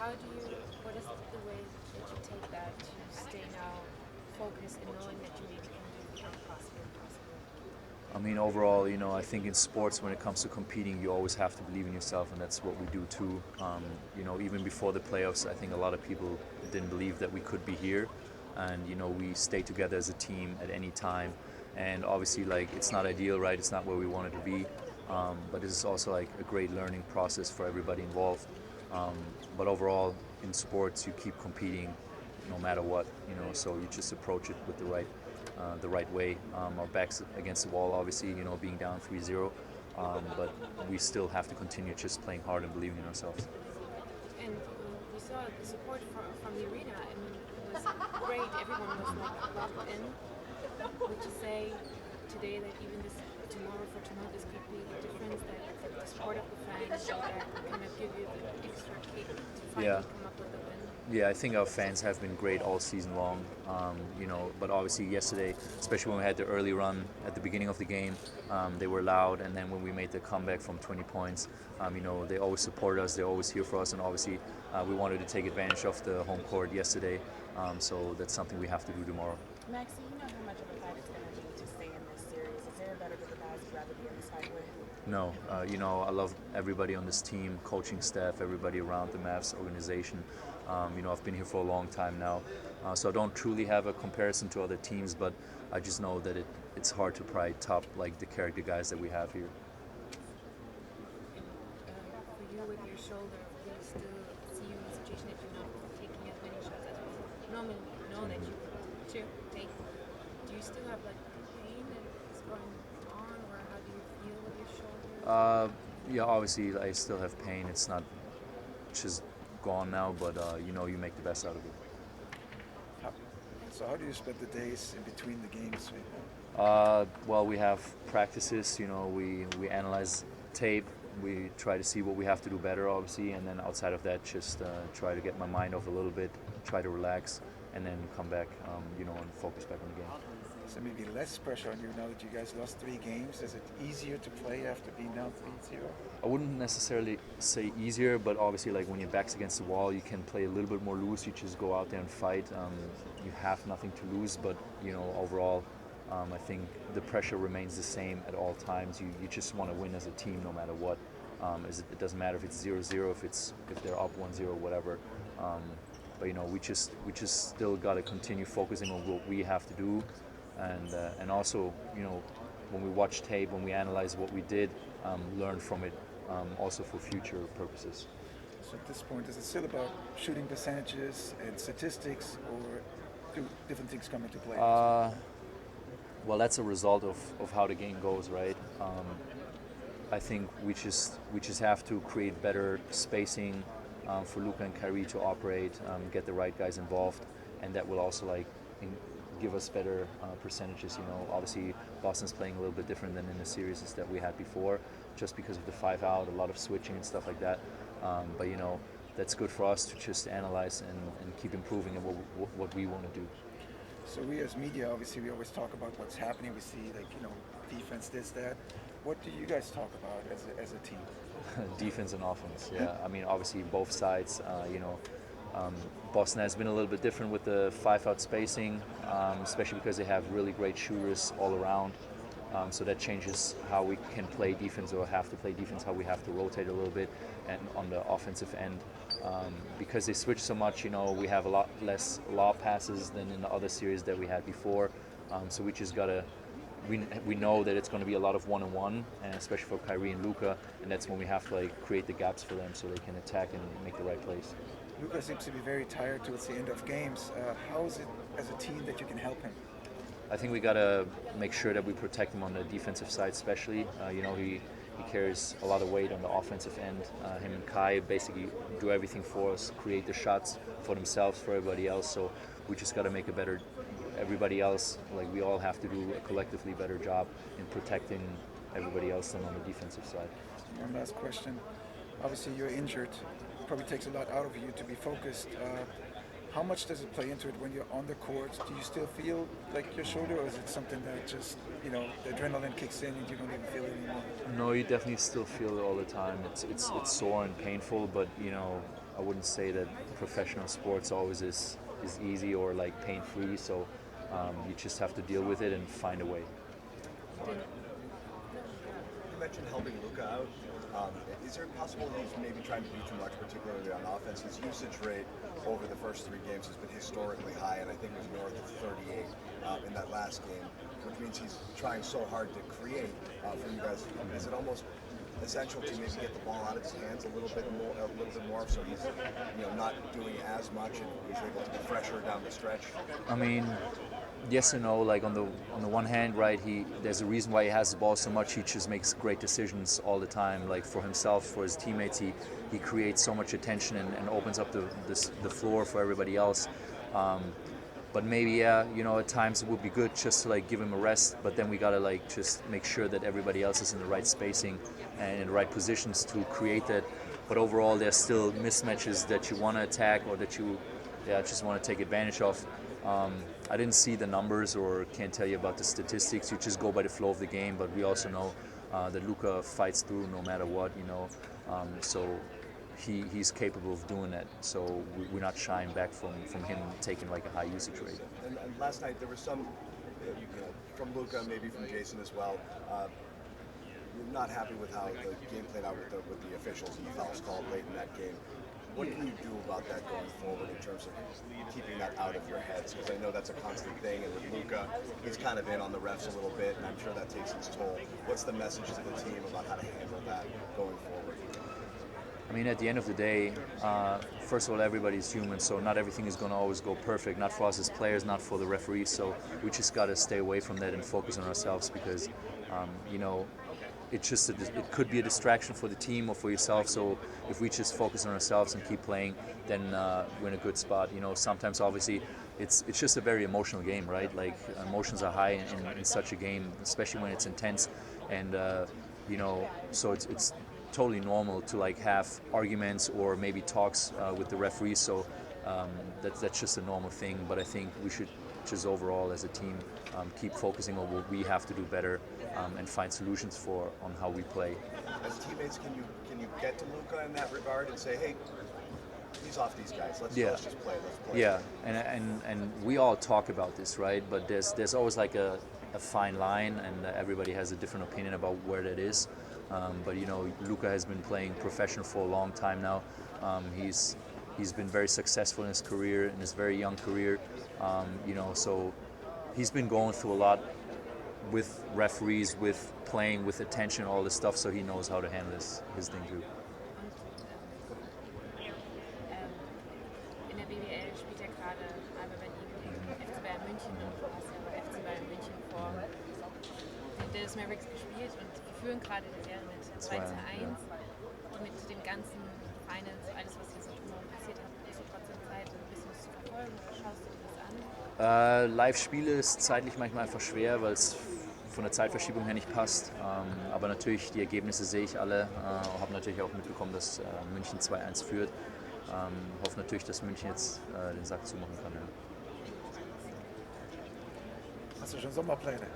what is the way that you take that to stay now focused and knowing that you maybe can do the impossible? I mean, overall, I think in sports, when it comes to competing, you always have to believe in yourself, and that's what we do too. Even before the playoffs, I think a lot of people didn't believe that we could be here, and we stay together as a team at any time. And obviously, like, it's not ideal, right? It's not where we wanted to be, but this is also like a great learning process for everybody involved. But overall, in sports, you keep competing no matter what, so you just approach it with the right way. Our backs against the wall, obviously, being down 3-0, but we still have to continue just playing hard and believing in ourselves. And we saw the support from the arena. I mean, it was great. Everyone was like locked in. Would you say today that even this tomorrow, this could be the difference that the support of the fans that kind of give you the extra kick to Yeah. finally come up with a win? Yeah, I think our fans have been great all season long. But obviously yesterday, especially when we had the early run at the beginning of the game, they were loud. And then when we made the comeback from 20 points, they always support us. They're always here for us. And obviously, we wanted to take advantage of the home court yesterday. So that's something we have to do tomorrow. Maxi, you know how much of a fight it's going to be to stay in this series. Is there a better group of guys you'd rather be in this fight with? No, I love everybody on this team, coaching staff, everybody around the Mavs organization. I've been here for a long time now, so I don't truly have a comparison to other teams, but I just know that it's hard to probably top like the character guys that we have here. For you with your shoulder, do you still see you in a situation that you're not taking as many shots as you normally know that you take? Do you still have like pain that is going on, or how do you feel with your shoulder? Yeah, obviously I still have pain. It's not just gone now, but you make the best out of it. How, so how do you spend the days in between the games? Well, we have practices. We analyze tape. We try to see what we have to do better, obviously, and then outside of that, just try to get my mind off a little bit, try to relax, and then come back, and focus back on the game. So maybe less pressure on you now that you guys lost 3 games. Is it easier to play after being down 3-0? I wouldn't necessarily say easier, but obviously, like when your back's against the wall, you can play a little bit more loose. You just go out there and fight. You have nothing to lose, but overall, I think the pressure remains the same at all times. You just want to win as a team, no matter what. It doesn't matter if it's 0-0, if they're up 1-0, whatever. But we just still got to continue focusing on what we have to do, and also when we watch tape, when we analyze what we did, learn from it, also for future purposes. So at this point, is it still about shooting percentages and statistics, or do different things come into play? Well, that's a result of how the game goes, right? I think we just have to create better spacing for Luka and Kyrie to operate, get the right guys involved, and that will also give us better percentages. Obviously Boston's playing a little bit different than in the series that we had before, just because of the 5 out, a lot of switching and stuff like that. But that's good for us to just analyze and keep improving at what we want to do. So we as media, obviously, we always talk about what's happening. We see defense, this, that. What do you guys talk about as a team? Defense and offense, yeah. I mean, obviously both sides. Boston has been a little bit different with the 5 out spacing, especially because they have really great shooters all around. So that changes how we can play defense or have to play defense, how we have to rotate a little bit, and on the offensive end. Because they switch so much, we have a lot less lob passes than in the other series that we had before. So we just gotta. We know that it's going to be a lot of one-on-one, and especially for Kyrie and Luka, and that's when we have to create the gaps for them so they can attack and make the right plays. Luka seems to be very tired towards the end of games. How is it as a team that you can help him? I think we got to make sure that we protect him on the defensive side, especially. He carries a lot of weight on the offensive end. Him and Kai basically do everything for us, create the shots for themselves, for everybody else. So we just got to make a better. Everybody else, we all have to do a collectively better job in protecting everybody else than on the defensive side. One last question. Obviously, you're injured. Probably takes a lot out of you to be focused. How much does it play into it when you're on the court? Do you still feel like your shoulder, or is it something that just, the adrenaline kicks in and you don't even feel it anymore? No, you definitely still feel it all the time. It's sore and painful, but I wouldn't say that professional sports always is easy or like pain-free. So you just have to deal with it and find a way. You mentioned helping Luka out. Is there possible he's maybe trying to do too much, particularly on offense? His usage rate over the first 3 games has been historically high, and I think it was north of 38 in that last game, which means he's trying so hard to create for you guys. Is it almost essential to maybe get the ball out of his hands a little bit more, so he's not doing as much and he's able to be fresher down the stretch? I mean, yes and no. Like on the one hand, right, there's a reason why he has the ball so much. He just makes great decisions all the time, like for himself, for his teammates. He creates so much attention and opens up the floor for everybody else. But maybe at times it would be good just to like give him a rest. But then we gotta like just make sure that everybody else is in the right spacing and in the right positions to create that. But overall, there's still mismatches that you want to attack or that you just want to take advantage of. I didn't see the numbers or can't tell you about the statistics. You just go by the flow of the game. But we also know that Luka fights through no matter what, so he's capable of doing that. So we're not shying back from him taking like a high usage rate. And last night there was some, from Luka, maybe from Jason as well. You're not happy with how the game played out with the officials. He fouls called late in that game. What can you do about that going forward in terms of keeping that out of your heads? Because I know that's a constant thing, and with Luka, he's kind of in on the refs a little bit, and I'm sure that takes its toll. What's the message to the team about how to handle that going forward? I mean, at the end of the day, first of all, everybody's human, so not everything is going to always go perfect, not for us as players, not for the referees, so we just got to stay away from that and focus on ourselves because, it could be a distraction for the team or for yourself, so if we just focus on ourselves and keep playing, then we're in a good spot. Sometimes, obviously, it's just a very emotional game, right? Like, emotions are high in such a game, especially when it's intense, and, so it's totally normal to like have arguments or maybe talks with the referees. So that's just a normal thing. But I think we should just overall as a team keep focusing on what we have to do better and find solutions on how we play. As teammates, can you get to Luka in that regard and say, hey, he's off these guys. Let's just play. Let's play. Yeah, and we all talk about this, right? But there's always like a fine line, and everybody has a different opinion about where that is. But Luka has been playing professional for a long time now. He's been very successful in his career, in his very young career. So he's been going through a lot with referees, with playing, with attention, all this stuff. So he knows how to handle his thing too. In der BWL spielt er gerade Alba Berlin gegen FC Bayern München und du hast ja bei FC Bayern München vor den Dallas Mavericks gespielt und wir führen gerade die Serie mit 3:1 mit dem ganzen Finals, alles was hier so drumherum passiert hat. Hast du trotzdem Zeit, ein bisschen was zu verfolgen oder schaust du dir das an? Live-Spiele ist zeitlich manchmal einfach schwer, weil es von der Zeitverschiebung her nicht passt. Aber natürlich, die Ergebnisse sehe ich alle. Habe natürlich auch mitbekommen, dass München 2:1 führt. Hoffe natürlich, dass München jetzt den Sack zumachen kann. Ja. Hast du schon Sommerpläne?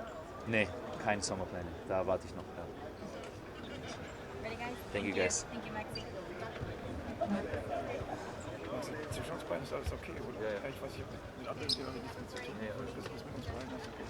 Nee, keine Sommerpläne. Da warte ich noch. Ja. Ready, guys? Thank you, guys. Thank you, Maxi. Zwischen uns beiden ist alles okay, oder? Ja. Ich weiß, ich habe mit anderen Themen nichts mehr zu tun. Nee, Das ist mit uns beiden alles okay.